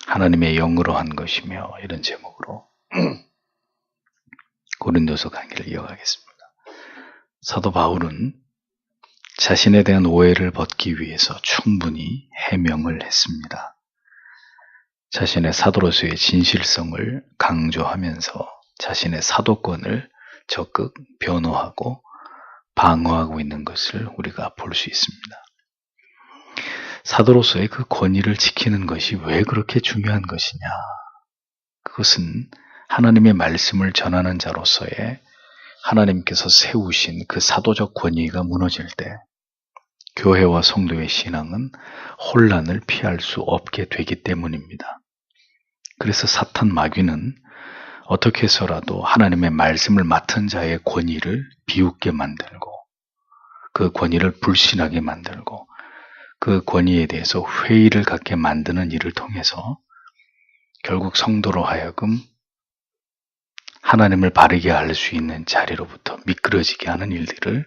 하나님의 영으로 한 것이며, 이런 제목으로 고린도서 강의를 이어가겠습니다. 사도 바울은 자신에 대한 오해를 벗기 위해서 충분히 해명을 했습니다. 자신의 사도로서의 진실성을 강조하면서 자신의 사도권을 적극 변호하고 방어하고 있는 것을 우리가 볼 수 있습니다. 사도로서의 그 권위를 지키는 것이 왜 그렇게 중요한 것이냐? 그것은 하나님의 말씀을 전하는 자로서의 하나님께서 세우신 그 사도적 권위가 무너질 때 교회와 성도의 신앙은 혼란을 피할 수 없게 되기 때문입니다. 그래서 사탄 마귀는 어떻게 해서라도 하나님의 말씀을 맡은 자의 권위를 비웃게 만들고, 그 권위를 불신하게 만들고, 그 권위에 대해서 회의를 갖게 만드는 일을 통해서 결국 성도로 하여금 하나님을 바르게 알 수 있는 자리로부터 미끄러지게 하는 일들을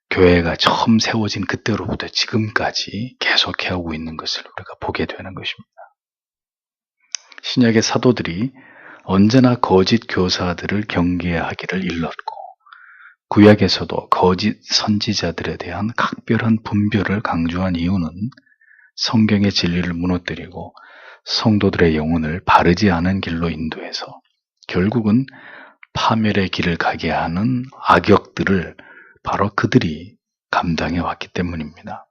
교회가 처음 세워진 그때로부터 지금까지 계속해오고 있는 것을 우리가 보게 되는 것입니다. 신약의 사도들이 언제나 거짓 교사들을 경계하기를 일렀고, 구약에서도 거짓 선지자들에 대한 각별한 분별을 강조한 이유는 성경의 진리를 무너뜨리고 성도들의 영혼을 바르지 않은 길로 인도해서 결국은 파멸의 길을 가게 하는 악역들을 바로 그들이 감당해 왔기 때문입니다.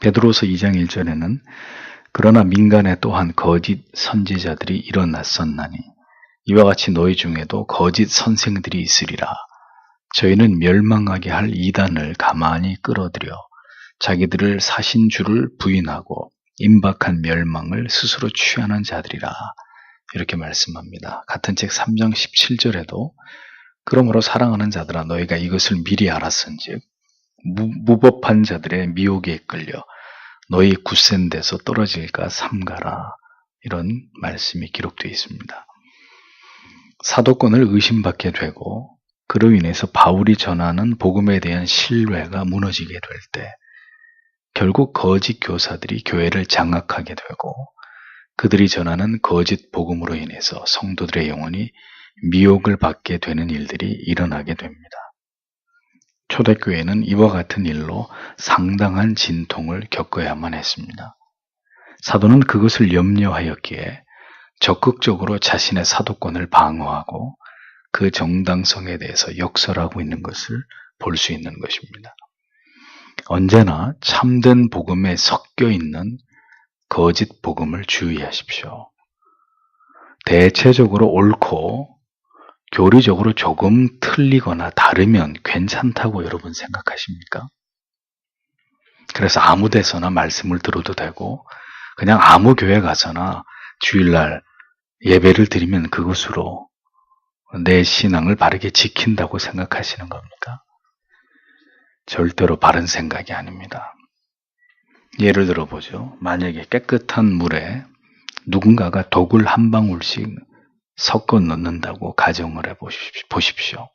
베드로서 2장 1절에는 그러나 민간에 또한 거짓 선지자들이 일어났었나니 이와 같이 너희 중에도 거짓 선생들이 있으리라. 저희는 멸망하게 할 이단을 가만히 끌어들여 자기들을 사신 주를 부인하고 임박한 멸망을 스스로 취하는 자들이라. 이렇게 말씀합니다. 같은 책 3장 17절에도 그러므로 사랑하는 자들아 너희가 이것을 미리 알았은즉 무법한 자들의 미혹에 끌려 너희 굳센 데서 떨어질까 삼가라. 이런 말씀이 기록되어 있습니다. 사도권을 의심받게 되고 그로 인해서 바울이 전하는 복음에 대한 신뢰가 무너지게 될 때 결국 거짓 교사들이 교회를 장악하게 되고 그들이 전하는 거짓 복음으로 인해서 성도들의 영혼이 미혹을 받게 되는 일들이 일어나게 됩니다. 초대교회는 이와 같은 일로 상당한 진통을 겪어야만 했습니다. 사도는 그것을 염려하였기에 적극적으로 자신의 사도권을 방어하고 그 정당성에 대해서 역설하고 있는 것을 볼 수 있는 것입니다. 언제나 참된 복음에 섞여 있는 거짓 복음을 주의하십시오. 대체적으로 옳고 교리적으로 조금 틀리거나 다르면 괜찮다고 여러분 생각하십니까? 그래서 아무 데서나 말씀을 들어도 되고 그냥 아무 교회 가서나 주일날 예배를 드리면 그것으로 내 신앙을 바르게 지킨다고 생각하시는 겁니까? 절대로 바른 생각이 아닙니다. 예를 들어보죠. 만약에 깨끗한 물에 누군가가 독을 한 방울씩 섞어 넣는다고 가정을 해보십시오.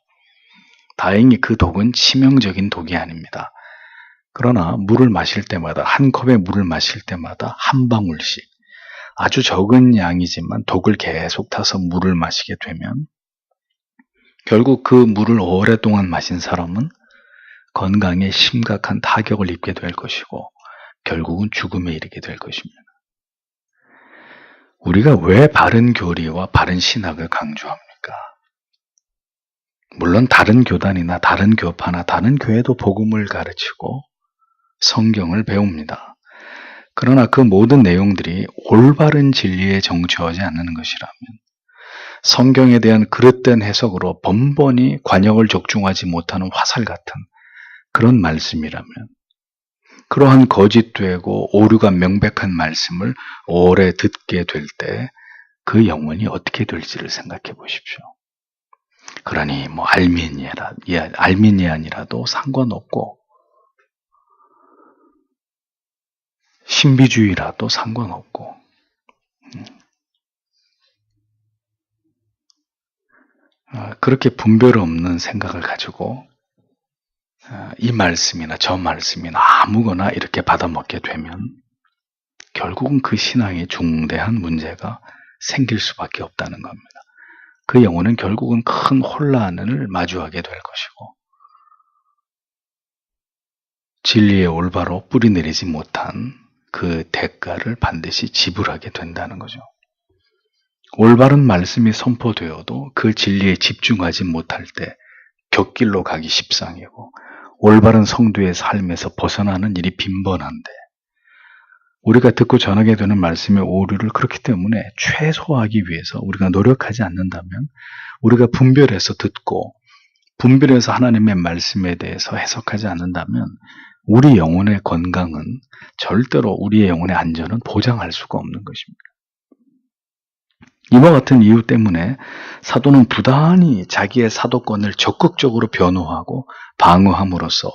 다행히 그 독은 치명적인 독이 아닙니다. 그러나 물을 마실 때마다, 한 컵의 물을 마실 때마다 한 방울씩 아주 적은 양이지만 독을 계속 타서 물을 마시게 되면 결국 그 물을 오랫동안 마신 사람은 건강에 심각한 타격을 입게 될 것이고 결국은 죽음에 이르게 될 것입니다. 우리가 왜 바른 교리와 바른 신학을 강조합니까? 물론 다른 교단이나 다른 교파나 다른 교회도 복음을 가르치고 성경을 배웁니다. 그러나 그 모든 내용들이 올바른 진리에 정처하지 않는 것이라면 성경에 대한 그릇된 해석으로 번번이 관역을 적중하지 못하는 화살 같은 그런 말씀이라면 그러한 거짓되고 오류가 명백한 말씀을 오래 듣게 될 때 그 영혼이 어떻게 될지를 생각해 보십시오. 그러니 뭐 알미니안이라도 상관없고 신비주의라도 상관없고 그렇게 분별 없는 생각을 가지고 이 말씀이나 저 말씀이나 아무거나 이렇게 받아먹게 되면 결국은 그 신앙에 중대한 문제가 생길 수밖에 없다는 겁니다. 그 영혼은 결국은 큰 혼란을 마주하게 될 것이고 진리에 올바로 뿌리내리지 못한 그 대가를 반드시 지불하게 된다는 거죠. 올바른 말씀이 선포되어도 그 진리에 집중하지 못할 때 곁길로 가기 십상이고 올바른 성도의 삶에서 벗어나는 일이 빈번한데 우리가 듣고 전하게 되는 말씀의 오류를 그렇기 때문에 최소화하기 위해서 우리가 노력하지 않는다면 우리가 분별해서 듣고 분별해서 하나님의 말씀에 대해서 해석하지 않는다면 우리 영혼의 건강은 절대로 우리의 영혼의 안전은 보장할 수가 없는 것입니다. 이와 같은 이유 때문에 사도는 부단히 자기의 사도권을 적극적으로 변호하고 방어함으로써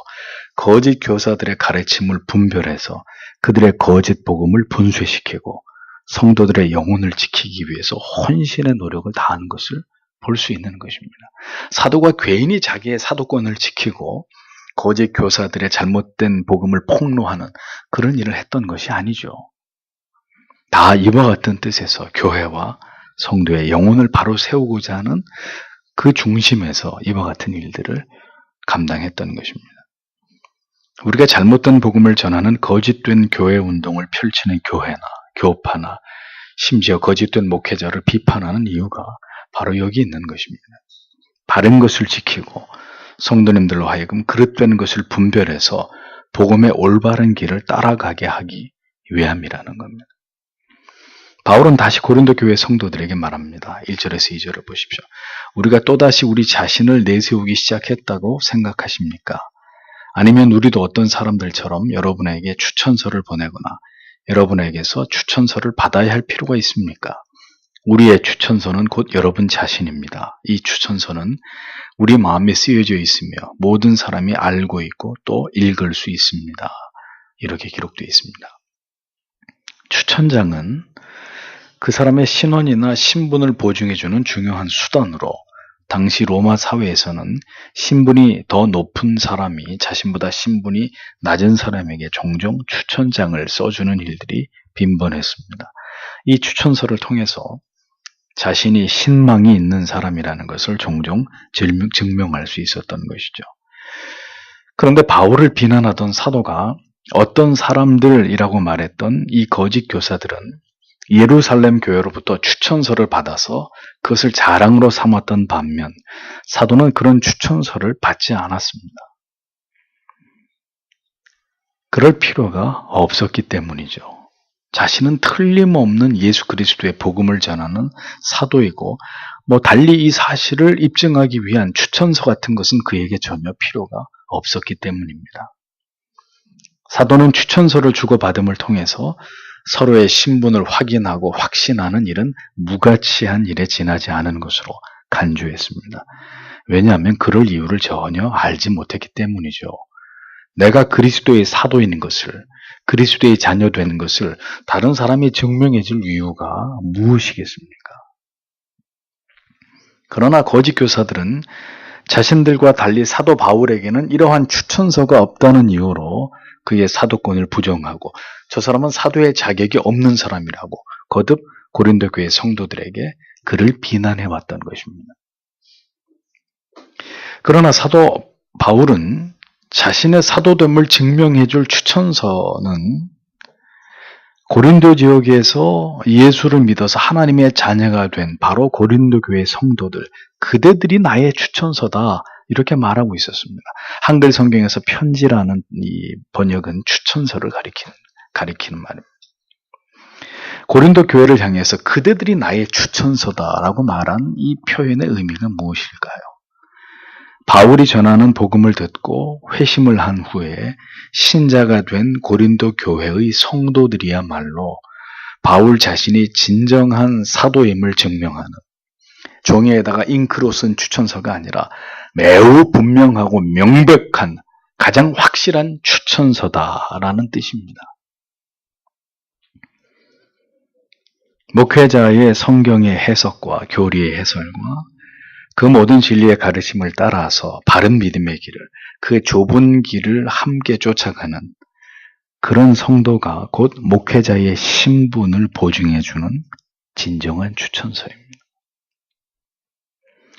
거짓 교사들의 가르침을 분별해서 그들의 거짓 복음을 분쇄시키고 성도들의 영혼을 지키기 위해서 헌신의 노력을 다하는 것을 볼 수 있는 것입니다. 사도가 괜히 자기의 사도권을 지키고 거짓 교사들의 잘못된 복음을 폭로하는 그런 일을 했던 것이 아니죠. 다 이와 같은 뜻에서 교회와 성도의 영혼을 바로 세우고자 하는 그 중심에서 이와 같은 일들을 감당했던 것입니다. 우리가 잘못된 복음을 전하는 거짓된 교회 운동을 펼치는 교회나 교파나 심지어 거짓된 목회자를 비판하는 이유가 바로 여기 있는 것입니다. 바른 것을 지키고 성도님들로 하여금 그릇된 것을 분별해서 복음의 올바른 길을 따라가게 하기 위함이라는 겁니다. 바울은 다시 고린도 교회 성도들에게 말합니다. 1절에서 2절을 보십시오. 우리가 또다시 우리 자신을 내세우기 시작했다고 생각하십니까? 아니면 우리도 어떤 사람들처럼 여러분에게 추천서를 보내거나 여러분에게서 추천서를 받아야 할 필요가 있습니까? 우리의 추천서는 곧 여러분 자신입니다. 이 추천서는 우리 마음에 쓰여져 있으며 모든 사람이 알고 있고 또 읽을 수 있습니다. 이렇게 기록되어 있습니다. 추천장은 그 사람의 신원이나 신분을 보증해주는 중요한 수단으로 당시 로마 사회에서는 신분이 더 높은 사람이 자신보다 신분이 낮은 사람에게 종종 추천장을 써주는 일들이 빈번했습니다. 이 추천서를 통해서 자신이 신망이 있는 사람이라는 것을 종종 증명할 수 있었던 것이죠. 그런데 바울을 비난하던 사도가 어떤 사람들이라고 말했던 이 거짓 교사들은 예루살렘 교회로부터 추천서를 받아서 그것을 자랑으로 삼았던 반면 사도는 그런 추천서를 받지 않았습니다. 그럴 필요가 없었기 때문이죠. 자신은 틀림없는 예수 그리스도의 복음을 전하는 사도이고 달리 이 사실을 입증하기 위한 추천서 같은 것은 그에게 전혀 필요가 없었기 때문입니다. 사도는 추천서를 주고받음을 통해서 서로의 신분을 확인하고 확신하는 일은 무가치한 일에 지나지 않은 것으로 간주했습니다. 왜냐하면 그럴 이유를 전혀 알지 못했기 때문이죠. 내가 그리스도의 사도인 것을, 그리스도의 자녀된 것을 다른 사람이 증명해 줄 이유가 무엇이겠습니까? 그러나 거짓 교사들은 자신들과 달리 사도 바울에게는 이러한 추천서가 없다는 이유로 그의 사도권을 부정하고 저 사람은 사도의 자격이 없는 사람이라고 거듭 고린도 교회 성도들에게 그를 비난해 왔던 것입니다. 그러나 사도 바울은 자신의 사도됨을 증명해 줄 추천서는 고린도 지역에서 예수를 믿어서 하나님의 자녀가 된 바로 고린도 교회 성도들, 그대들이 나의 추천서다 이렇게 말하고 있었습니다. 한글 성경에서 편지라는 이 번역은 추천서를 가리키는 말입니다. 고린도 교회를 향해서 그대들이 나의 추천서다라고 말한 이 표현의 의미가 무엇일까요? 바울이 전하는 복음을 듣고 회심을 한 후에 신자가 된 고린도 교회의 성도들이야말로 바울 자신이 진정한 사도임을 증명하는 종이에다가 잉크로 쓴 추천서가 아니라 매우 분명하고 명백한 가장 확실한 추천서다라는 뜻입니다. 목회자의 성경의 해석과 교리의 해설과 그 모든 진리의 가르침을 따라서 바른 믿음의 길을, 그 좁은 길을 함께 쫓아가는 그런 성도가 곧 목회자의 신분을 보증해주는 진정한 추천서입니다.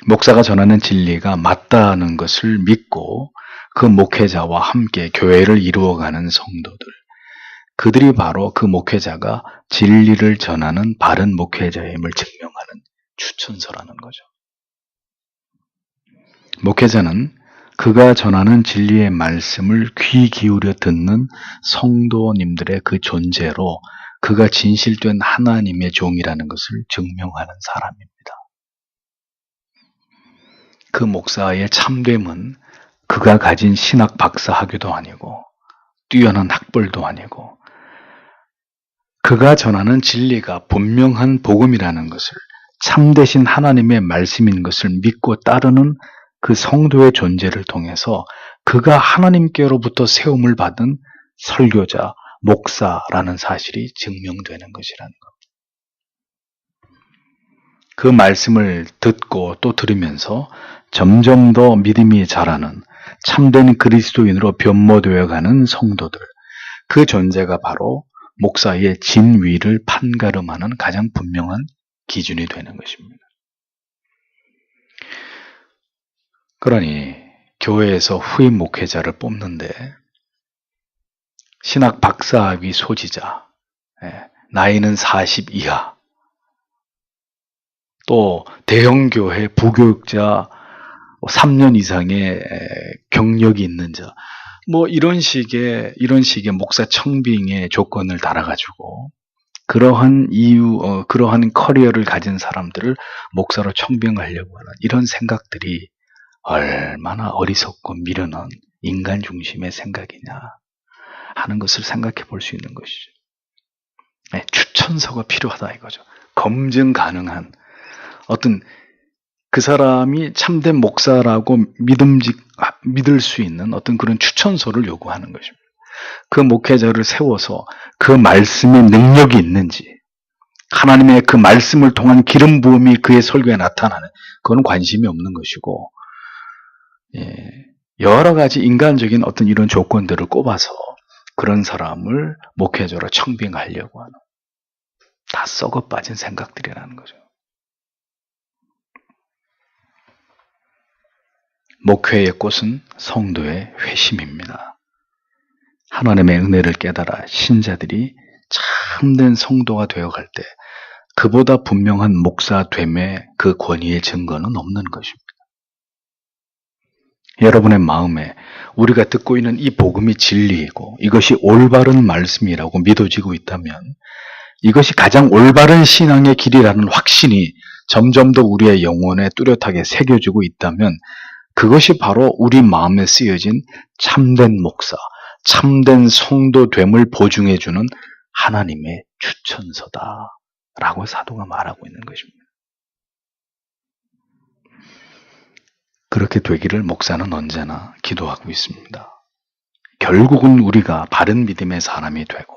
목사가 전하는 진리가 맞다는 것을 믿고 그 목회자와 함께 교회를 이루어가는 성도들, 그들이 바로 그 목회자가 진리를 전하는 바른 목회자임을 증명하는 추천서라는 거죠. 목회자는 그가 전하는 진리의 말씀을 귀 기울여 듣는 성도님들의 그 존재로 그가 진실된 하나님의 종이라는 것을 증명하는 사람입니다. 그 목사의 참됨은 그가 가진 신학 박사 학위도 아니고 뛰어난 학벌도 아니고 그가 전하는 진리가 분명한 복음이라는 것을 참되신 하나님의 말씀인 것을 믿고 따르는 그 성도의 존재를 통해서 그가 하나님께로부터 세움을 받은 설교자, 목사라는 사실이 증명되는 것이라는 것. 그 말씀을 듣고 또 들으면서 점점 더 믿음이 자라는 참된 그리스도인으로 변모되어가는 성도들, 그 존재가 바로 목사의 진위를 판가름하는 가장 분명한 기준이 되는 것입니다. 그러니 교회에서 후임 목회자를 뽑는데 신학 박사학위 소지자, 나이는 40 이하, 또 대형교회 부교육자 3년 이상의 경력이 있는 자, 이런 식의 목사 청빙의 조건을 달아가지고 그러한 그러한 커리어를 가진 사람들을 목사로 청빙하려고 하는 이런 생각들이 얼마나 어리석고 미련한 인간 중심의 생각이냐 하는 것을 생각해 볼 수 있는 것이죠. 추천서가 필요하다 이거죠. 검증 가능한 어떤 그 사람이 참된 목사라고 믿을 수 있는 어떤 그런 추천서를 요구하는 것입니다. 그 목회자를 세워서 그 말씀의 능력이 있는지, 하나님의 그 말씀을 통한 기름 부음이 그의 설교에 나타나는, 그건 관심이 없는 것이고, 여러 가지 인간적인 어떤 이런 조건들을 꼽아서 그런 사람을 목회자로 청빙하려고 하는, 다 썩어 빠진 생각들이라는 거죠. 목회의 꽃은 성도의 회심입니다. 하나님의 은혜를 깨달아 신자들이 참된 성도가 되어갈 때 그보다 분명한 목사됨의 그 권위의 증거는 없는 것입니다. 여러분의 마음에 우리가 듣고 있는 이 복음이 진리이고 이것이 올바른 말씀이라고 믿어지고 있다면, 이것이 가장 올바른 신앙의 길이라는 확신이 점점 더 우리의 영혼에 뚜렷하게 새겨지고 있다면, 그것이 바로 우리 마음에 쓰여진 참된 목사, 참된 성도됨을 보증해주는 하나님의 추천서다라고 사도가 말하고 있는 것입니다. 그렇게 되기를 목사는 언제나 기도하고 있습니다. 결국은 우리가 바른 믿음의 사람이 되고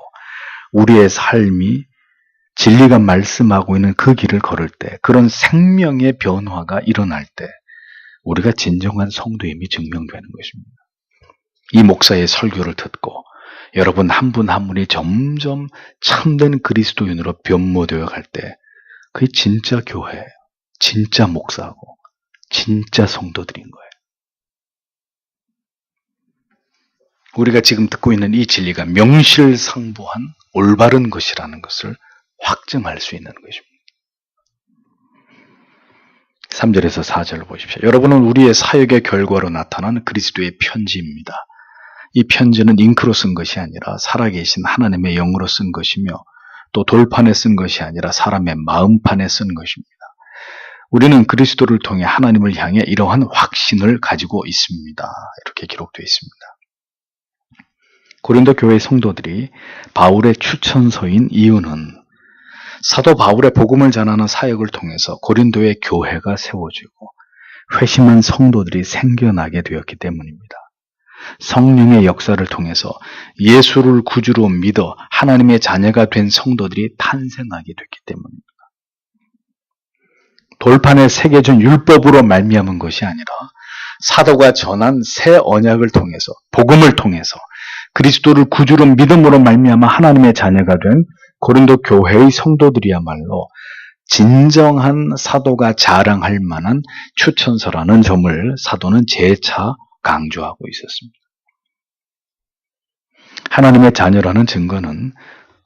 우리의 삶이 진리가 말씀하고 있는 그 길을 걸을 때, 그런 생명의 변화가 일어날 때 우리가 진정한 성도임이 증명되는 것입니다. 이 목사의 설교를 듣고 여러분 한 분 한 분이 점점 참된 그리스도인으로 변모되어 갈 때, 그게 진짜 교회예요. 진짜 목사고 진짜 성도들인 거예요. 우리가 지금 듣고 있는 이 진리가 명실상부한 올바른 것이라는 것을 확증할 수 있는 것입니다. 3절에서 4절을 보십시오. 여러분은 우리의 사역의 결과로 나타난 그리스도의 편지입니다. 이 편지는 잉크로 쓴 것이 아니라 살아계신 하나님의 영으로 쓴 것이며, 또 돌판에 쓴 것이 아니라 사람의 마음판에 쓴 것입니다. 우리는 그리스도를 통해 하나님을 향해 이러한 확신을 가지고 있습니다. 이렇게 기록되어 있습니다. 고린도 교회 성도들이 바울의 추천서인 이유는 사도 바울의 복음을 전하는 사역을 통해서 고린도의 교회가 세워지고 회심한 성도들이 생겨나게 되었기 때문입니다. 성령의 역사를 통해서 예수를 구주로 믿어 하나님의 자녀가 된 성도들이 탄생하게 됐기 때문입니다. 돌판에 새겨진 율법으로 말미암은 것이 아니라 사도가 전한 새 언약을 통해서, 복음을 통해서 그리스도를 구주로 믿음으로 말미암아 하나님의 자녀가 된 고린도 교회의 성도들이야말로 진정한 사도가 자랑할 만한 추천서라는 점을 사도는 재차 강조하고 있었습니다. 하나님의 자녀라는 증거는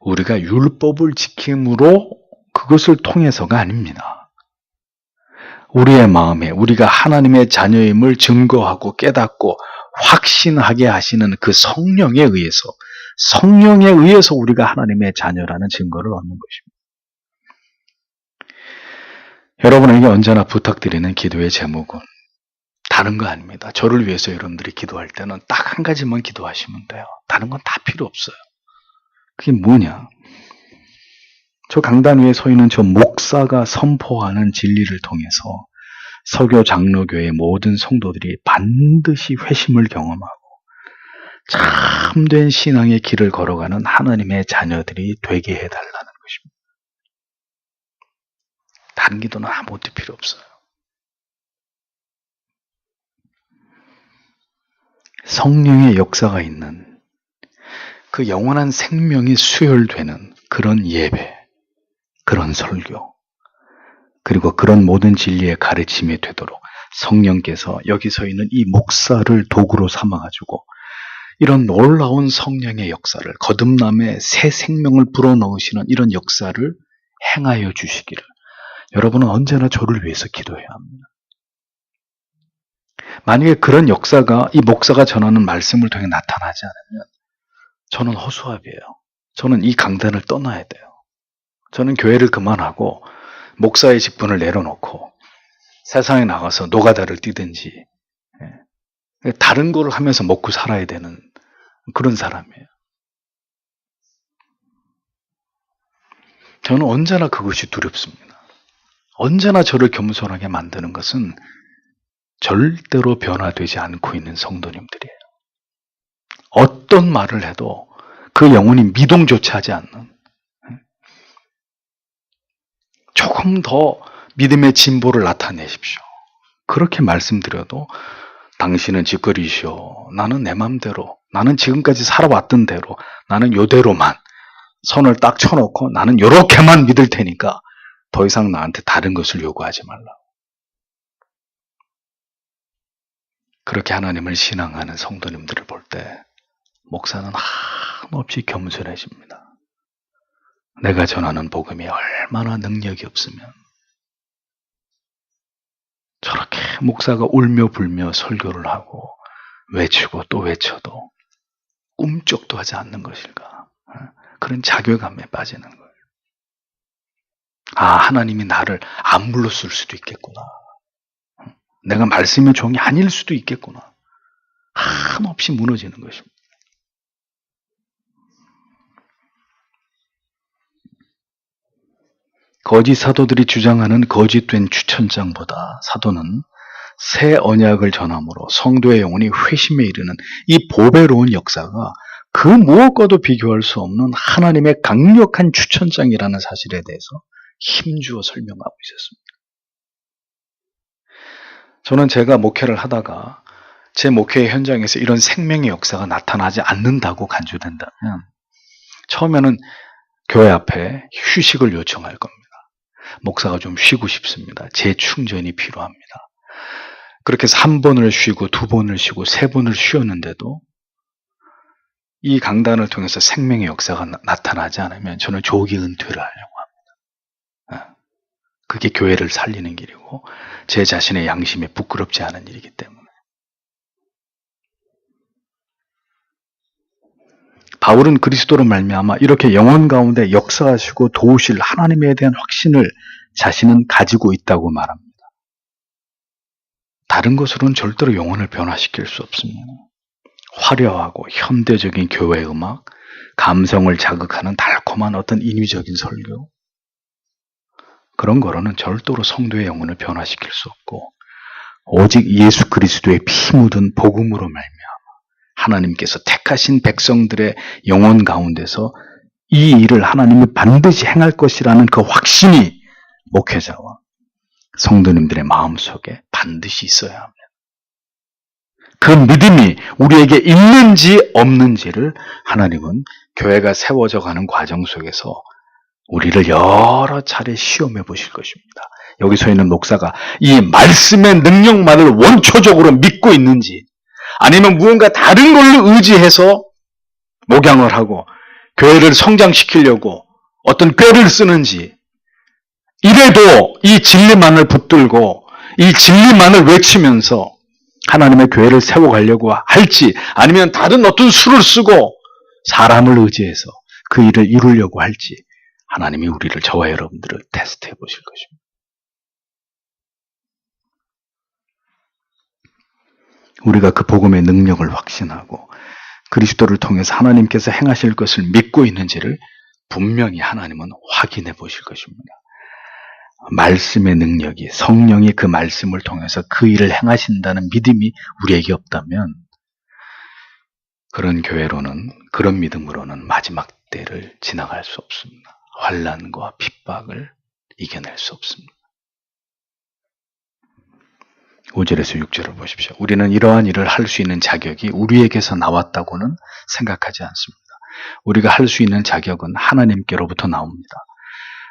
우리가 율법을 지킴으로 그것을 통해서가 아닙니다. 우리의 마음에 우리가 하나님의 자녀임을 증거하고 깨닫고 확신하게 하시는 그 성령에 의해서 우리가 하나님의 자녀라는 증거를 얻는 것입니다. 여러분에게 언제나 부탁드리는 기도의 제목은 다른 거 아닙니다. 저를 위해서 여러분들이 기도할 때는 딱 한 가지만 기도하시면 돼요. 다른 건 다 필요 없어요. 그게 뭐냐? 저 강단 위에 서 있는 저 목사가 선포하는 진리를 통해서 서교 장로교의 모든 성도들이 반드시 회심을 경험하고 참된 신앙의 길을 걸어가는 하나님의 자녀들이 되게 해달라는 것입니다. 다른 기도는 아무것도 필요 없어요. 성령의 역사가 있는 그 영원한 생명이 수혈되는 그런 예배, 그런 설교, 그리고 그런 모든 진리의 가르침이 되도록 성령께서 여기 서 있는 이 목사를 도구로 삼아가지고 이런 놀라운 성령의 역사를, 거듭남의 새 생명을 불어넣으시는 이런 역사를 행하여 주시기를 여러분은 언제나 저를 위해서 기도해야 합니다. 만약에 그런 역사가 이 목사가 전하는 말씀을 통해 나타나지 않으면 저는 허수아비예요. 저는 이 강단을 떠나야 돼요. 저는 교회를 그만하고 목사의 직분을 내려놓고 세상에 나가서 노가다를 뛰든지 다른 거를 하면서 먹고 살아야 되는 그런 사람이에요. 저는 언제나 그것이 두렵습니다. 언제나 저를 겸손하게 만드는 것은 절대로 변화되지 않고 있는 성도님들이에요. 어떤 말을 해도 그 영혼이 미동조차 하지 않는, 조금 더 믿음의 진보를 나타내십시오. 그렇게 말씀드려도 당신은 짓거리시오. 나는 내 맘대로, 나는 지금까지 살아왔던 대로, 나는 요대로만 선을 딱 쳐놓고 나는 요렇게만 믿을 테니까 더 이상 나한테 다른 것을 요구하지 말라. 그렇게 하나님을 신앙하는 성도님들을 볼 때 목사는 한없이 겸손해집니다. 내가 전하는 복음이 얼마나 능력이 없으면 저렇게 목사가 울며 불며 설교를 하고 외치고 또 외쳐도 꿈쩍도 하지 않는 것일까? 그런 자괴감에 빠지는 거예요. 하나님이 나를 안 불렀을 수도 있겠구나. 내가 말씀의 종이 아닐 수도 있겠구나. 한없이 무너지는 것입니다. 거짓 사도들이 주장하는 거짓된 추천장보다 사도는 새 언약을 전함으로 성도의 영혼이 회심에 이르는 이 보배로운 역사가 그 무엇과도 비교할 수 없는 하나님의 강력한 추천장이라는 사실에 대해서 힘주어 설명하고 있었습니다. 저는 제가 목회를 하다가 제 목회의 현장에서 이런 생명의 역사가 나타나지 않는다고 간주된다면 처음에는 교회 앞에 휴식을 요청할 겁니다. 목사가 좀 쉬고 싶습니다. 재충전이 필요합니다. 그렇게 해서 1번을 쉬고 2번을 쉬고 3번을 쉬었는데도 이 강단을 통해서 생명의 역사가 나타나지 않으면 저는 조기 은퇴를 하려고 합니다. 그게 교회를 살리는 길이고 제 자신의 양심에 부끄럽지 않은 일이기 때문에. 바울은 그리스도로 말미암아 이렇게 영혼 가운데 역사하시고 도우실 하나님에 대한 확신을 자신은 가지고 있다고 말합니다. 다른 것으로는 절대로 영혼을 변화시킬 수 없습니다. 화려하고 현대적인 교회 음악, 감성을 자극하는 달콤한 어떤 인위적인 설교, 그런 거로는 절대로 성도의 영혼을 변화시킬 수 없고 오직 예수 그리스도의 피 묻은 복음으로 말미암아 하나님께서 택하신 백성들의 영혼 가운데서 이 일을 하나님이 반드시 행할 것이라는 그 확신이 목회자와 성도님들의 마음속에 반드시 있어야 합니다. 그 믿음이 우리에게 있는지 없는지를 하나님은 교회가 세워져 가는 과정 속에서 우리를 여러 차례 시험해 보실 것입니다. 여기 서 있는 목사가 이 말씀의 능력만을 원초적으로 믿고 있는지, 아니면 무언가 다른 걸로 의지해서 목양을 하고 교회를 성장시키려고 어떤 꾀를 쓰는지, 이래도 이 진리만을 붙들고 이 진리만을 외치면서 하나님의 교회를 세워가려고 할지, 아니면 다른 어떤 수를 쓰고 사람을 의지해서 그 일을 이루려고 할지, 하나님이 우리를, 저와 여러분들을 테스트해 보실 것입니다. 우리가 그 복음의 능력을 확신하고 그리스도를 통해서 하나님께서 행하실 것을 믿고 있는지를 분명히 하나님은 확인해 보실 것입니다. 말씀의 능력이, 성령이 그 말씀을 통해서 그 일을 행하신다는 믿음이 우리에게 없다면 그런 교회로는, 그런 믿음으로는 마지막 때를 지나갈 수 없습니다. 환난과 핍박을 이겨낼 수 없습니다. 5절에서 6절을 보십시오. 우리는 이러한 일을 할 수 있는 자격이 우리에게서 나왔다고는 생각하지 않습니다. 우리가 할 수 있는 자격은 하나님께로부터 나옵니다.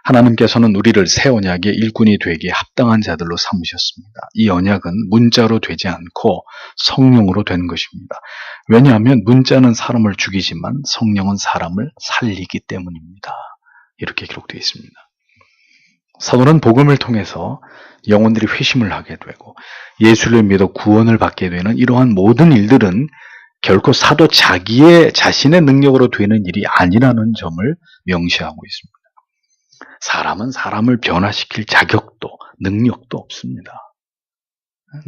하나님께서는 우리를 새 언약의 일꾼이 되기에 합당한 자들로 삼으셨습니다. 이 언약은 문자로 되지 않고 성령으로 된 것입니다. 왜냐하면 문자는 사람을 죽이지만 성령은 사람을 살리기 때문입니다. 이렇게 기록되어 있습니다. 사도는 복음을 통해서 영혼들이 회심을 하게 되고 예수를 믿어 구원을 받게 되는 이러한 모든 일들은 결코 사도 자신의 능력으로 되는 일이 아니라는 점을 명시하고 있습니다. 사람은 사람을 변화시킬 자격도 능력도 없습니다.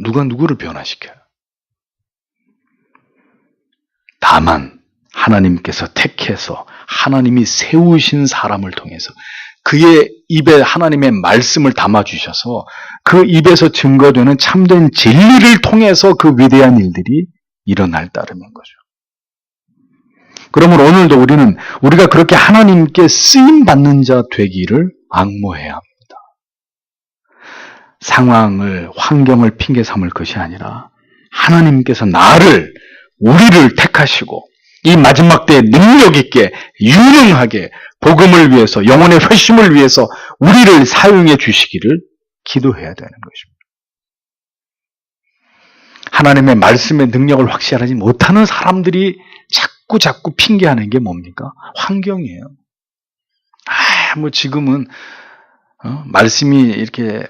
누가 누구를 변화시켜요? 다만 하나님께서 택해서 하나님이 세우신 사람을 통해서 그의 입에 하나님의 말씀을 담아주셔서 그 입에서 증거되는 참된 진리를 통해서 그 위대한 일들이 일어날 따름인 거죠. 그러므로 오늘도 우리가 그렇게 하나님께 쓰임받는 자 되기를 앙모해야 합니다. 상황을, 환경을 핑계 삼을 것이 아니라 하나님께서 우리를 택하시고 이 마지막 때에 능력 있게 유능하게 복음을 위해서, 영혼의 회심을 위해서 우리를 사용해 주시기를 기도해야 되는 것입니다. 하나님의 말씀의 능력을 확신하지 못하는 사람들이 자꾸 핑계하는 게 뭡니까? 환경이에요. 지금은 말씀이 이렇게,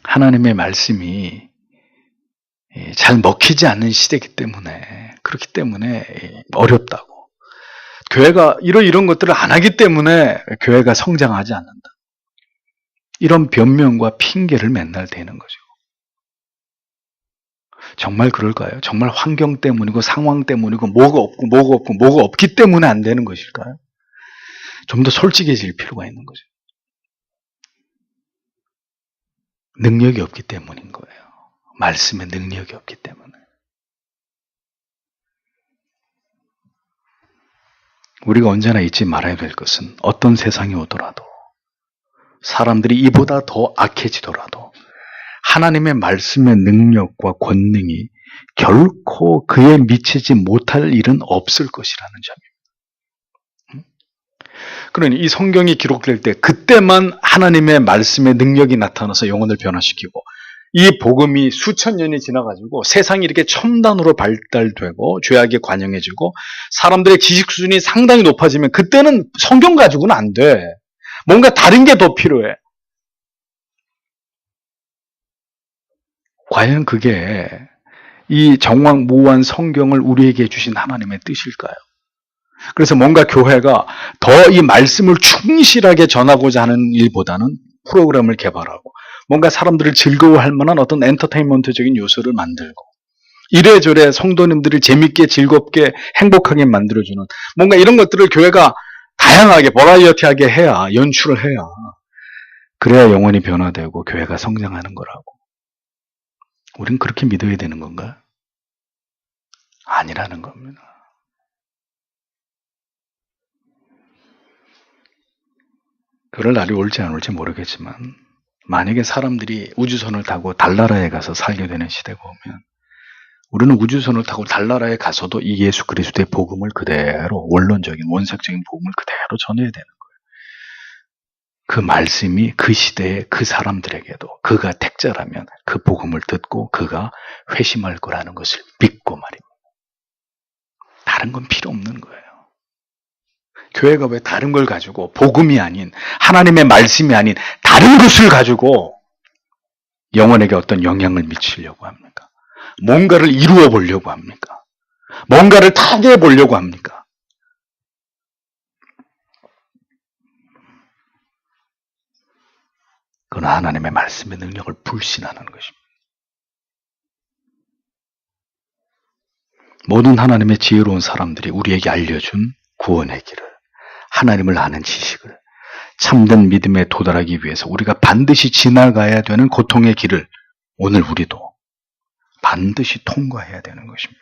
하나님의 말씀이 잘 먹히지 않는 시대이기 때문에, 그렇기 때문에 어렵다고. 교회가 이런 것들을 안 하기 때문에 교회가 성장하지 않는다. 이런 변명과 핑계를 맨날 대는 거죠. 정말 그럴까요? 정말 환경 때문이고 상황 때문이고 뭐가 없기 때문에 안 되는 것일까요? 좀 더 솔직해질 필요가 있는 거죠. 능력이 없기 때문인 거예요. 말씀에 능력이 없기 때문에. 우리가 언제나 잊지 말아야 될 것은 어떤 세상이 오더라도, 사람들이 이보다 더 악해지더라도 하나님의 말씀의 능력과 권능이 결코 그에 미치지 못할 일은 없을 것이라는 점입니다. 그러니 이 성경이 기록될 때 그때만 하나님의 말씀의 능력이 나타나서 영혼을 변화시키고, 이 복음이 수천 년이 지나가지고 세상이 이렇게 첨단으로 발달되고 죄악에 관영해지고 사람들의 지식 수준이 상당히 높아지면 그때는 성경 가지고는 안 돼. 뭔가 다른 게 더 필요해. 과연 그게 이 정황무한 성경을 우리에게 주신 하나님의 뜻일까요? 그래서 뭔가 교회가 더 이 말씀을 충실하게 전하고자 하는 일보다는 프로그램을 개발하고 뭔가 사람들을 즐거워할 만한 어떤 엔터테인먼트적인 요소를 만들고 이래저래 성도님들을 재밌게 즐겁게 행복하게 만들어주는 뭔가 이런 것들을 교회가 다양하게 버라이어티하게 해야, 연출을 해야, 그래야 영혼이 변화되고 교회가 성장하는 거라고. 우린 그렇게 믿어야 되는 건가요? 아니라는 겁니다. 그럴 날이 올지 안 올지 모르겠지만 만약에 사람들이 우주선을 타고 달나라에 가서 살게 되는 시대가 오면 우리는 우주선을 타고 달나라에 가서도 이 예수 그리스도의 복음을 그대로, 원론적인 원색적인 복음을 그대로 전해야 되는 거예요. 그 말씀이 그 시대의 그 사람들에게도 그가 택자라면 그 복음을 듣고 그가 회심할 거라는 것을 믿고 말입니다. 다른 건 필요 없는 거예요. 교회가 왜 다른 걸 가지고, 복음이 아닌, 하나님의 말씀이 아닌 다른 것을 가지고 영혼에게 어떤 영향을 미치려고 합니까? 뭔가를 이루어 보려고 합니까? 뭔가를 타개해 보려고 합니까? 그건 하나님의 말씀의 능력을 불신하는 것입니다. 모든 하나님의 지혜로운 사람들이 우리에게 알려준 구원의 길을, 하나님을 아는 지식을, 참된 믿음에 도달하기 위해서 우리가 반드시 지나가야 되는 고통의 길을 오늘 우리도 반드시 통과해야 되는 것입니다.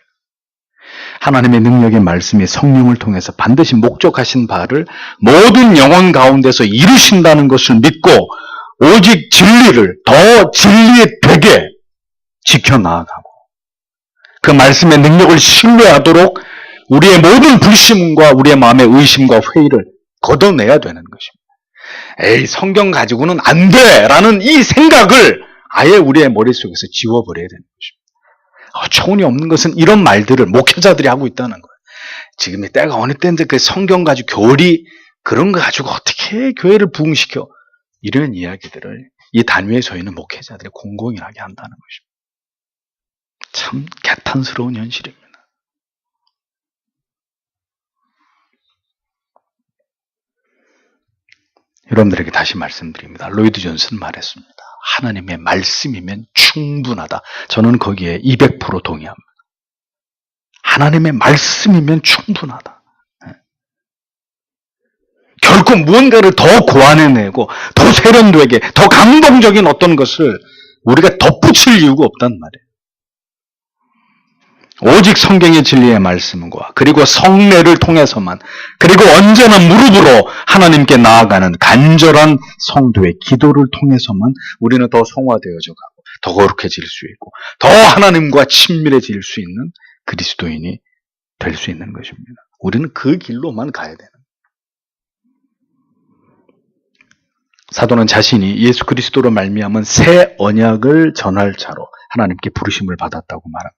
하나님의 능력의 말씀이 성령을 통해서 반드시 목적하신 바를 모든 영혼 가운데서 이루신다는 것을 믿고 오직 진리를 더 진리되게 지켜나가고 그 말씀의 능력을 신뢰하도록 우리의 모든 불신과 우리의 마음의 의심과 회의를 걷어내야 되는 것입니다. 에이, 성경 가지고는 안 돼! 라는 이 생각을 아예 우리의 머릿속에서 지워버려야 되는 것입니다. 초운이 없는 것은 이런 말들을 목회자들이 하고 있다는 거예요. 지금의 때가 어느 때인데 그 성경 가지고 교리 그런 거 가지고 어떻게 교회를 부흥시켜? 이런 이야기들을 이 단위에 서 있는 목회자들이 공공연하게 한다는 것입니다. 참 개탄스러운 현실입니다. 여러분들에게 다시 말씀드립니다. 로이드 존슨 말했습니다. 하나님의 말씀이면 충분하다. 저는 거기에 200% 동의합니다. 하나님의 말씀이면 충분하다. 결코 무언가를 더 고안해내고 더 세련되게 더 감동적인 어떤 것을 우리가 덧붙일 이유가 없단 말이에요. 오직 성경의 진리의 말씀과 그리고 성례를 통해서만, 그리고 언제나 무릎으로 하나님께 나아가는 간절한 성도의 기도를 통해서만 우리는 더 성화되어져 가고 더 거룩해질 수 있고 더 하나님과 친밀해질 수 있는 그리스도인이 될 수 있는 것입니다. 우리는 그 길로만 가야 되는 거예요. 사도는 자신이 예수 그리스도로 말미암은 새 언약을 전할 자로 하나님께 부르심을 받았다고 말합니다.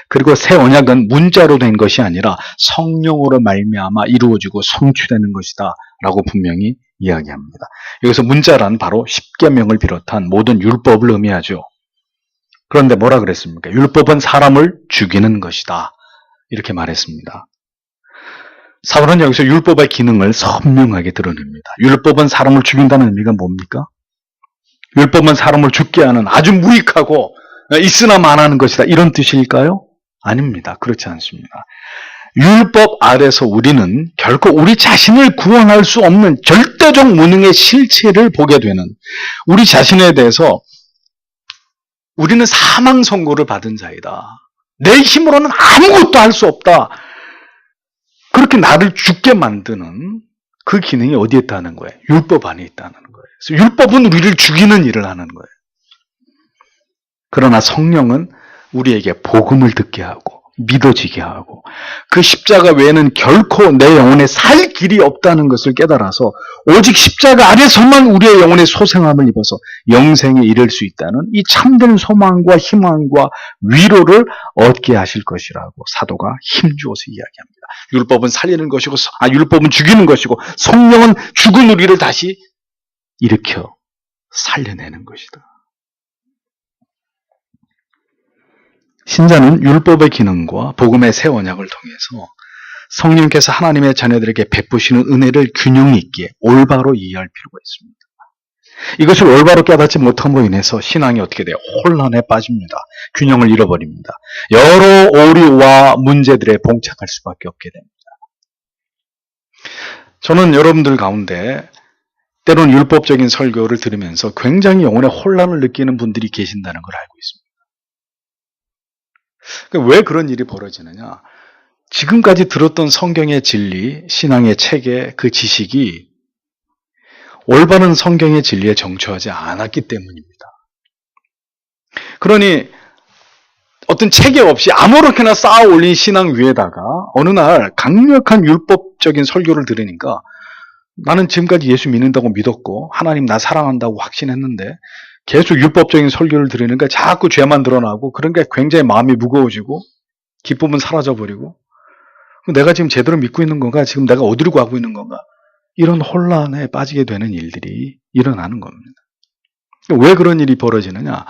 그리고 새 언약은 문자로 된 것이 아니라 성령으로 말미암아 이루어지고 성취되는 것이다 라고 분명히 이야기합니다. 여기서 문자란 바로 십계명을 비롯한 모든 율법을 의미하죠. 그런데 뭐라 그랬습니까? 율법은 사람을 죽이는 것이다 이렇게 말했습니다. 사도는 여기서 율법의 기능을 선명하게 드러냅니다. 율법은 사람을 죽인다는 의미가 뭡니까? 율법은 사람을 죽게 하는 아주 무익하고 있으나 마나는 것이다 이런 뜻일까요? 아닙니다. 그렇지 않습니다. 율법 아래서 우리는 결코 우리 자신을 구원할 수 없는 절대적 무능의 실체를 보게 되는, 우리 자신에 대해서 우리는 사망 선고를 받은 자이다. 내 힘으로는 아무것도 할 수 없다. 그렇게 나를 죽게 만드는 그 기능이 어디에 있다는 거예요? 율법 안에 있다는 거예요. 그래서 율법은 우리를 죽이는 일을 하는 거예요. 그러나 성령은 우리에게 복음을 듣게 하고 믿어지게 하고 그 십자가 외에는 결코 내 영혼에 살 길이 없다는 것을 깨달아서 오직 십자가 아래서만 우리의 영혼의 소생함을 입어서 영생에 이를 수 있다는 이 참된 소망과 희망과 위로를 얻게 하실 것이라고 사도가 힘주어서 이야기합니다. 율법은 살리는 것이고, 율법은 죽이는 것이고, 성령은 죽은 우리를 다시 일으켜 살려내는 것이다. 신자는 율법의 기능과 복음의 새 언약을 통해서 성령께서 하나님의 자녀들에게 베푸시는 은혜를 균형 있게 올바로 이해할 필요가 있습니다. 이것을 올바로 깨닫지 못함으로 인해서 신앙이 어떻게 돼요? 혼란에 빠집니다. 균형을 잃어버립니다. 여러 오류와 문제들에 봉착할 수밖에 없게 됩니다. 저는 여러분들 가운데 때로는 율법적인 설교를 들으면서 굉장히 영혼의 혼란을 느끼는 분들이 계신다는 걸 알고 있습니다. 왜 그런 일이 벌어지느냐? 지금까지 들었던 성경의 진리, 신앙의 체계, 그 지식이 올바른 성경의 진리에 정초하지 않았기 때문입니다. 그러니 어떤 체계 없이 아무렇게나 쌓아 올린 신앙 위에다가 어느 날 강력한 율법적인 설교를 들으니까 나는 지금까지 예수 믿는다고 믿었고 하나님 나 사랑한다고 확신했는데 계속 율법적인 설교를 들으니까 자꾸 죄만 드러나고 그런 게 굉장히 마음이 무거워지고 기쁨은 사라져버리고 내가 지금 제대로 믿고 있는 건가? 지금 내가 어디로 가고 있는 건가? 이런 혼란에 빠지게 되는 일들이 일어나는 겁니다. 왜 그런 일이 벌어지느냐?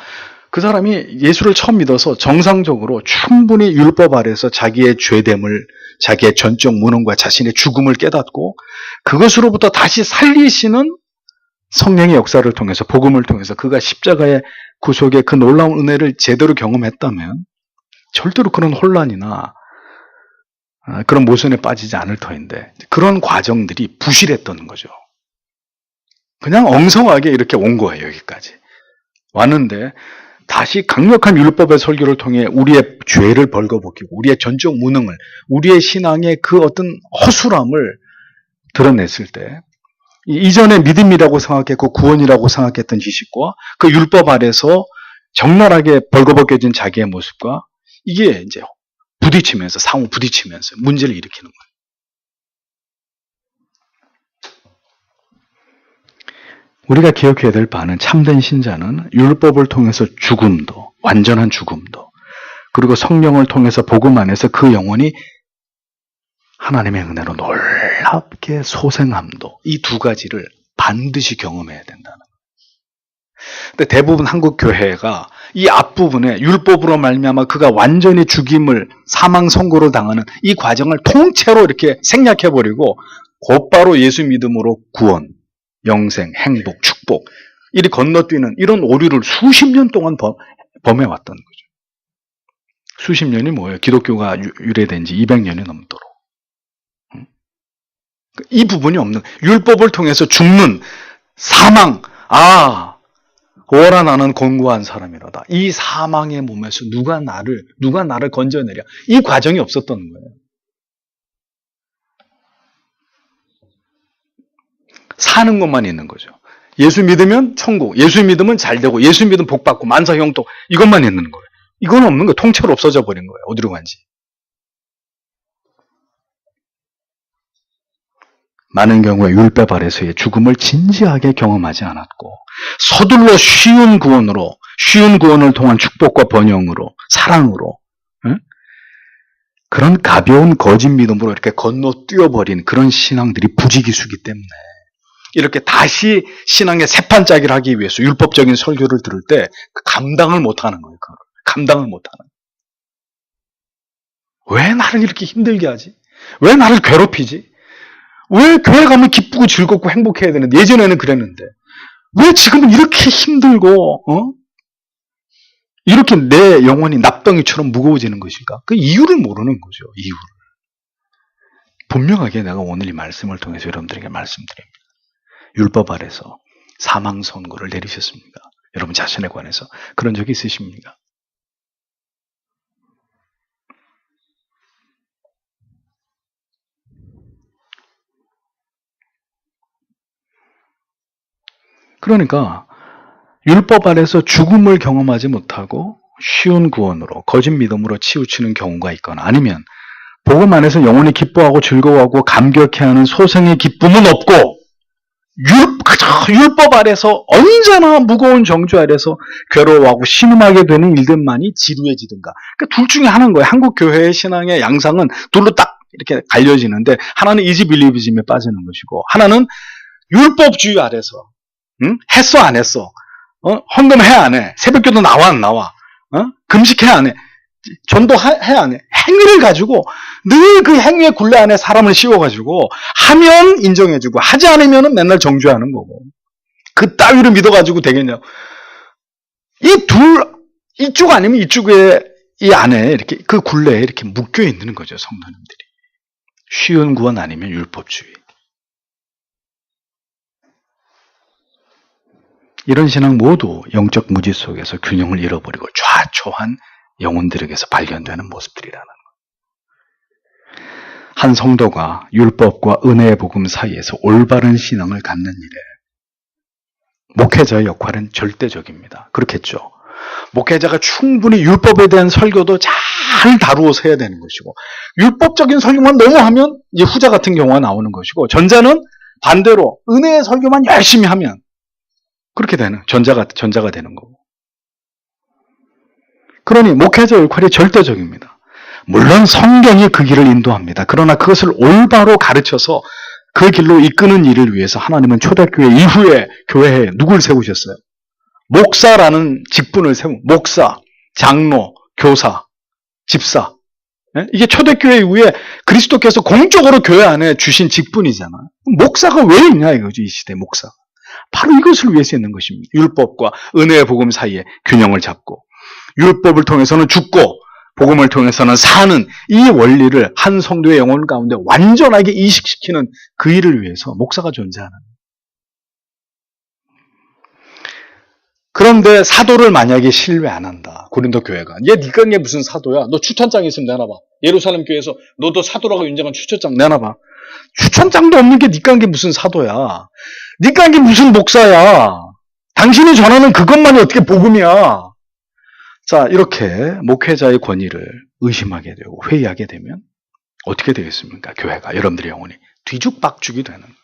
그 사람이 예수를 처음 믿어서 정상적으로 충분히 율법 아래서 자기의 죄됨을, 자기의 전적 무능과 자신의 죽음을 깨닫고 그것으로부터 다시 살리시는 성령의 역사를 통해서, 복음을 통해서 그가 십자가의 구속의 그 놀라운 은혜를 제대로 경험했다면 절대로 그런 혼란이나 그런 모순에 빠지지 않을 터인데 그런 과정들이 부실했던 거죠. 그냥 엉성하게 이렇게 온 거예요. 여기까지 왔는데 다시 강력한 율법의 설교를 통해 우리의 죄를 벌거벗기고 우리의 전적 무능을, 우리의 신앙의 그 어떤 허술함을 드러냈을 때 이전에 믿음이라고 생각했고 구원이라고 생각했던 지식과 그 율법 아래서 적나라하게 벌거벗겨진 자기의 모습과 이게 이제 부딪히면서, 상호 부딪히면서 문제를 일으키는 거예요. 우리가 기억해야 될 바는 참된 신자는 율법을 통해서 죽음도, 완전한 죽음도, 그리고 성령을 통해서 복음 안에서 그 영혼이 하나님의 은혜로 놀랍게 소생함도, 이 두 가지를 반드시 경험해야 된다는 거예요. 근데 대부분 한국 교회가 이 앞부분에 율법으로 말미암아 그가 완전히 죽임을, 사망 선고를 당하는 이 과정을 통째로 이렇게 생략해버리고 곧바로 예수 믿음으로 구원, 영생, 행복, 축복 이리 건너뛰는 이런 오류를 수십 년 동안 범해왔던 거죠. 수십 년이 뭐예요? 기독교가 유래된 지 200년이 넘도록. 이 부분이 없는, 율법을 통해서 죽는 사망, 오라 나는 곤고한 사람이로다. 이 사망의 몸에서 누가 나를 건져내랴. 이 과정이 없었던 거예요. 사는 것만 있는 거죠. 예수 믿으면 천국, 예수 믿으면 잘 되고, 예수 믿으면 복 받고, 만사 형통, 이것만 있는 거예요. 이건 없는 거예요. 통째로 없어져 버린 거예요. 어디로 간지. 많은 경우에 율법 아래서의 죽음을 진지하게 경험하지 않았고 서둘러 쉬운 구원을 통한 축복과 번영으로, 사랑으로, 그런 가벼운 거짓 믿음으로 이렇게 건너뛰어버린 그런 신앙들이 부지기수기 때문에 이렇게 다시 신앙의 새판짜기를 하기 위해서 율법적인 설교를 들을 때 감당을 못하는 거예요. 감당을 못하는 거예요. 왜 나를 이렇게 힘들게 하지? 왜 나를 괴롭히지? 왜 교회 가면 기쁘고 즐겁고 행복해야 되는데, 예전에는 그랬는데 왜 지금은 이렇게 힘들고 이렇게 내 영혼이 납덩이처럼 무거워지는 것일까? 그 이유를 모르는 거죠. 이유를. 분명하게 내가 오늘 이 말씀을 통해서 여러분들에게 말씀드립니다. 율법 아래서 사망 선고를 내리셨습니까? 여러분 자신에 관해서 그런 적이 있으십니까? 그러니까 율법 아래서 죽음을 경험하지 못하고 쉬운 구원으로, 거짓 믿음으로 치우치는 경우가 있거나 아니면 복음 안에서 영혼이 기뻐하고 즐거워하고 감격해하는 소생의 기쁨은 없고 율법 아래서 언제나 무거운 정죄 아래서 괴로워하고 신음하게 되는 일들만이 지루해지든가. 그러니까 둘 중에 하나인 거예요. 한국 교회의 신앙의 양상은 둘로 딱 이렇게 갈려지는데 하나는 이지빌리비즘에 빠지는 것이고 하나는 율법주의 아래서 했어 안 했어? 헌금해 안 해? 새벽기도 나와 안 나와? 금식해 안 해? 전도해 안 해? 행위를 가지고 늘 그 행위의 굴레 안에 사람을 씌워가지고 하면 인정해주고 하지 않으면 맨날 정죄하는 거고 그 따위를 믿어가지고 되겠냐고. 이쪽 아니면 이쪽에 이 안에 이렇게 그 굴레에 이렇게 묶여 있는 거죠. 성도님들이. 쉬운 구원 아니면 율법주의. 이런 신앙 모두 영적 무지 속에서 균형을 잃어버리고 좌초한 영혼들에게서 발견되는 모습들이라는 거예요. 한 성도가 율법과 은혜의 복음 사이에서 올바른 신앙을 갖는 일에 목회자의 역할은 절대적입니다. 그렇겠죠. 목회자가 충분히 율법에 대한 설교도 잘 다루어서 해야 되는 것이고, 율법적인 설교만 너무 하면 이제 후자 같은 경우가 나오는 것이고, 전자는 반대로 은혜의 설교만 열심히 하면 그렇게 되는, 전자가 되는 거고. 그러니 목회자 역할이 절대적입니다. 물론 성경이 그 길을 인도합니다. 그러나 그것을 올바로 가르쳐서 그 길로 이끄는 일을 위해서 하나님은 초대교회 이후에 교회에 누굴 세우셨어요? 목사라는 직분을 목사, 장로, 교사, 집사. 이게 초대교회 이후에 그리스도께서 공적으로 교회 안에 주신 직분이잖아요. 목사가 왜 있냐 이거죠, 이 시대 목사. 바로 이것을 위해서 있는 것입니다. 율법과 은혜의 복음 사이에 균형을 잡고, 율법을 통해서는 죽고 복음을 통해서는 사는 이 원리를 한 성도의 영혼 가운데 완전하게 이식시키는 그 일을 위해서 목사가 존재하는. 그런데 사도를 만약에 신뢰 안 한다, 고린도 교회가. 네가 이게 무슨 사도야? 너 추천장 있으면 내놔봐. 예루살렘 교회에서 너도 사도라고 인정한 추천장 내놔봐. 추천장도 없는 게 네가 한 게 무슨 사도야? 네가 한 게 무슨 목사야? 당신이 전하는 그것만이 어떻게 복음이야? 자, 이렇게 목회자의 권위를 의심하게 되고 회의하게 되면 어떻게 되겠습니까? 교회가, 여러분들의 영혼이 뒤죽박죽이 되는 거예요.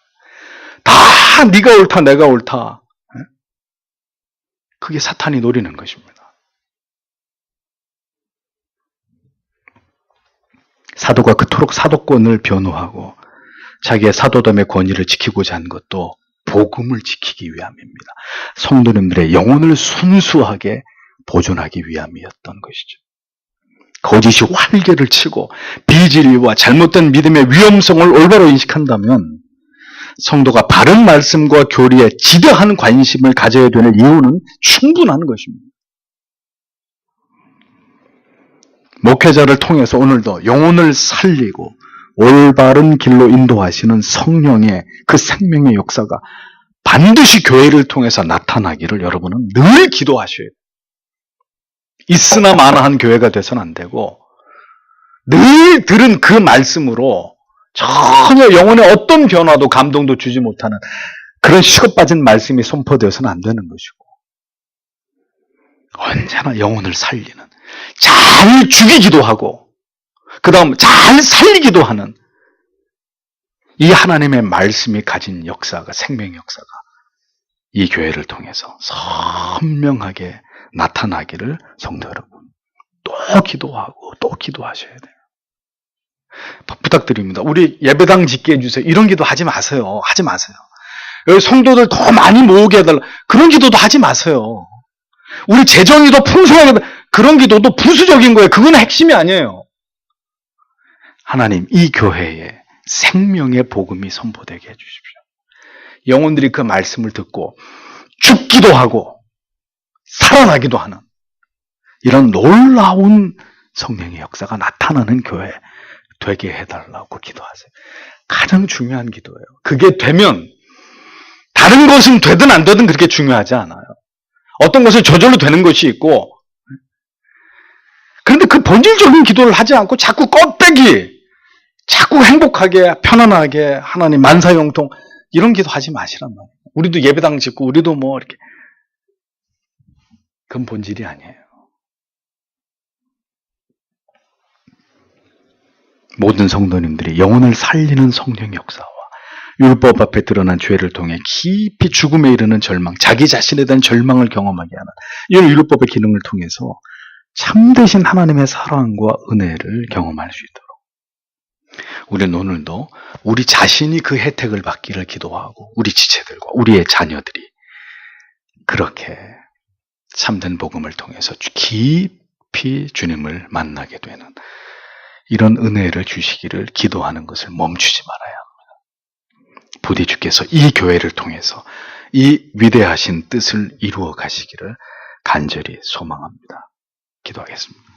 다 네가 옳다, 내가 옳다. 그게 사탄이 노리는 것입니다. 사도가 그토록 사도권을 변호하고 자기의 사도됨의 권위를 지키고자 한 것도 복음을 지키기 위함입니다. 성도님들의 영혼을 순수하게 보존하기 위함이었던 것이죠. 거짓이 활개를 치고 비진리와 잘못된 믿음의 위험성을 올바로 인식한다면 성도가 바른 말씀과 교리에 지대한 관심을 가져야 되는 이유는 충분한 것입니다. 목회자를 통해서 오늘도 영혼을 살리고 올바른 길로 인도하시는 성령의 그 생명의 역사가 반드시 교회를 통해서 나타나기를 여러분은 늘 기도하셔야 돼요. 있으나 마나한 교회가 돼서는 안 되고, 늘 들은 그 말씀으로 전혀 영혼에 어떤 변화도 감동도 주지 못하는 그런 식어 빠진 말씀이 선포되어서는 안 되는 것이고, 언제나 영혼을 살리는, 잘 죽이기도 하고 그 다음 잘 살리기도 하는 이 하나님의 말씀이 가진 역사가, 생명의 역사가 이 교회를 통해서 선명하게 나타나기를 성도 여러분 또 기도하고 또 기도하셔야 돼요. 부탁드립니다. 우리 예배당 짓게 해주세요. 이런 기도 하지 마세요. 하지 마세요. 여기 성도들 더 많이 모으게 해달라. 그런 기도도 하지 마세요. 우리 재정이 더 풍성하게, 그런 기도도 부수적인 거예요. 그건 핵심이 아니에요. 하나님, 이 교회에 생명의 복음이 선포되게 해주십시오. 영혼들이 그 말씀을 듣고 죽기도 하고 살아나기도 하는 이런 놀라운 성령의 역사가 나타나는 교회 되게 해달라고 기도하세요. 가장 중요한 기도예요. 그게 되면 다른 것은 되든 안 되든 그렇게 중요하지 않아요. 어떤 것은 저절로 되는 것이 있고, 그런데 그 본질적인 기도를 하지 않고 자꾸 껍데기, 자꾸 행복하게 편안하게 하나님 만사형통 이런 기도 하지 마시란 말이에요. 우리도 예배당 짓고 우리도 뭐 이렇게, 그건 본질이 아니에요. 모든 성도님들이 영혼을 살리는 성령의 역사와 율법 앞에 드러난 죄를 통해 깊이 죽음에 이르는 절망, 자기 자신에 대한 절망을 경험하게 하는 이 율법의 기능을 통해서 참되신 하나님의 사랑과 은혜를 경험할 수 있도록 우리는 오늘도 우리 자신이 그 혜택을 받기를 기도하고, 우리 지체들과 우리의 자녀들이 그렇게 참된 복음을 통해서 깊이 주님을 만나게 되는 이런 은혜를 주시기를 기도하는 것을 멈추지 말아야 합니다. 부디 주께서 이 교회를 통해서 이 위대하신 뜻을 이루어 가시기를 간절히 소망합니다. 기도하겠습니다.